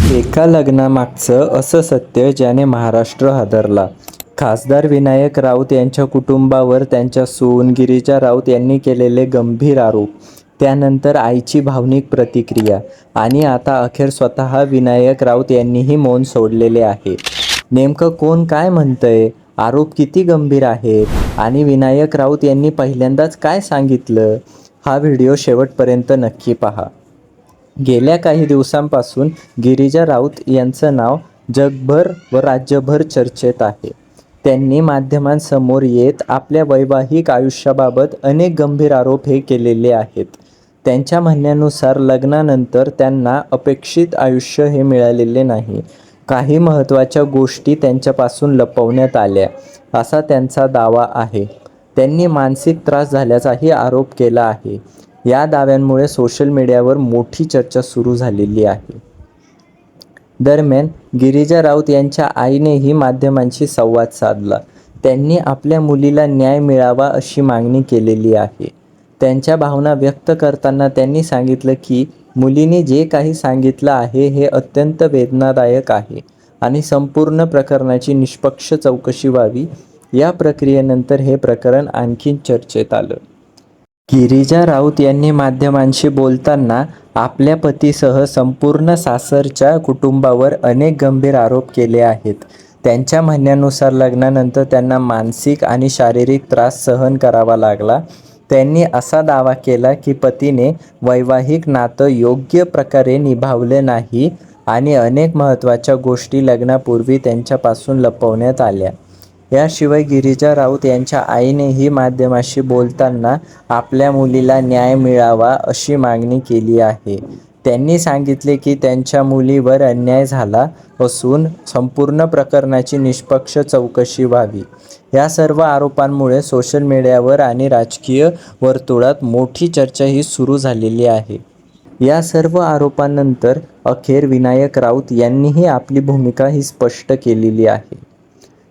एका लग्नामागचं असं सत्य ज्याने महाराष्ट्र हादरला. खासदार विनायक राऊत यांच्या कुटुंबावर त्यांच्या सून गिरिजा राऊत यांनी केलेले गंभीर आरोप, त्यानंतर आईची भावनिक प्रतिक्रिया आणि आता अखेर स्वतः विनायक राऊत यांनीही मौन सोडलेले आहे. नेमकं कोण काय म्हणतंय, आरोप किती गंभीर आहेत आणि विनायक राऊत यांनी पहिल्यांदाच काय सांगितलं, हा व्हिडिओ शेवटपर्यंत नक्की पहा. गेल्या काही दिवसांपासून गिरिजा राऊत यांचं नाव जगभर व राज्यभर चर्चेत आहे. त्यांनी माध्यमांसमोर येत आपल्या वैवाहिक आयुष्याबाबत अनेक गंभीर आरोप केलेले आहेत. त्यांच्या म्हणण्यानुसार लग्नानंतर त्यांना अपेक्षित आयुष्य हे मिळालेले नाही. काही महत्त्वाच्या गोष्टी त्यांच्यापासून लपवण्यात आल्या, असा त्यांचा दावा आहे. त्यांनी मानसिक त्रास झाल्याचाही आरोप केला आहे. या दाव्यांमुळे सोशल मीडियावर मोठी चर्चा सुरू झालेली आहे. दरम्यान गिरिजा राऊत यांच्या आईनेही माध्यमांशी संवाद साधला. त्यांनी आपल्या मुलीला न्याय मिळावा अशी मागणी केलेली आहे. त्यांच्या भावना व्यक्त करताना त्यांनी सांगितलं की मुलीने जे काही सांगितलं आहे हे अत्यंत वेदनादायक आहे आणि संपूर्ण प्रकरणाची निष्पक्ष चौकशी व्हावी. या प्रक्रियेनंतर हे प्रकरण आणखी चर्चेत आलं. गिरिजा राऊत यांनी माध्यमांशी बोलताना आपल्या पतीसह संपूर्ण सासरच्या कुटुंबावर अनेक गंभीर आरोप केले आहेत. त्यांच्या म्हणण्यानुसार लग्नानंतर त्यांना मानसिक आणि शारीरिक त्रास सहन करावा लागला. त्यांनी असा दावा केला की पतीने वैवाहिक नातं योग्य प्रकारे निभावले नाही आणि अनेक महत्त्वाच्या गोष्टी लग्नापूर्वी त्यांच्यापासून लपवण्यात आल्या. याशिवाय गिरिजा राऊत यांच्या आईनेही माध्यमांशी बोलताना आपल्या मुलीला न्याय मिळावा अशी मागणी केली आहे. त्यांनी सांगितले की त्यांच्या मुलीवर अन्याय झाला असून संपूर्ण प्रकरणाची निष्पक्ष चौकशी व्हावी. या सर्व आरोपांमुळे सोशल मीडियावर आणि राजकीय वर्तुळात मोठी चर्चाही सुरू झालेली आहे. या सर्व आरोपांनंतर अखेर विनायक राऊत यांनीही आपली भूमिका ही स्पष्ट केलेली आहे.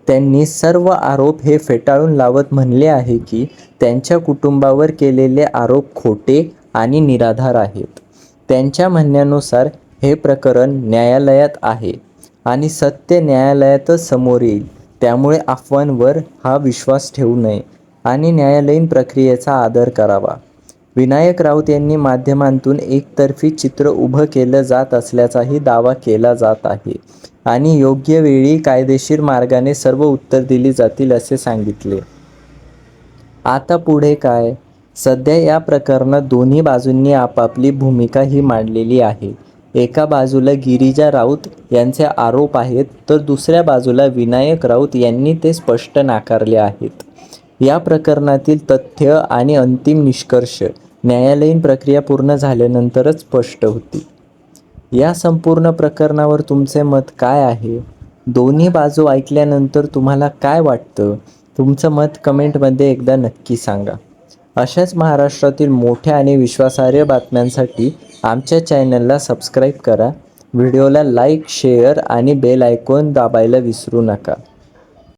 त्यांनी सर्व आरोप हे फेटाळून लावत म्हणले आहे की त्यांच्या कुटुंबावर केलेले आरोप खोटे आणि निराधार आहेत. त्यांच्या म्हणण्यानुसार हे प्रकरण न्यायालयात आहे आणि सत्य न्यायालयातच समोर येईल. त्यामुळे अफवांवर हा विश्वास ठेवू नये आणि न्यायालयीन प्रक्रियेचा आदर करावा. विनायक राऊत यांनी माध्यमांतून एकतर्फी चित्र उभं केलं जात असल्याचाही दावा केला जात आहे आणि योग्य वेळी कायदेशीर मार्गाने सर्व उत्तर दिली जातील असे सांगितले. आता पुढे काय? सध्या या प्रकरणात दोन्ही बाजूंनी आपापली भूमिका ही मांडलेली आहे. एका बाजूला गिरिजा राऊत यांचे आरोप आहेत तर दुसऱ्या बाजूला विनायक राऊत यांनी ते स्पष्ट नाकारले आहेत. या प्रकरणातील तथ्य आणि अंतिम निष्कर्ष न्यायालयीन प्रक्रिया पूर्ण झाल्यानंतरच स्पष्ट होतील. या संपूर्ण प्रकरणावर तुमचे मत काय आहे? दोन्ही बाजू ऐकल्यानंतर तुम्हाला काय वाटतं? तुमचं मत कमेंटमध्ये एकदा नक्की सांगा. अशाच महाराष्ट्रातील मोठ्या आणि विश्वासार्ह बातम्यांसाठी आमच्या चॅनलला सबस्क्राईब करा. व्हिडिओला लाईक, शेअर आणि बेल आयकॉन दाबायला विसरू नका.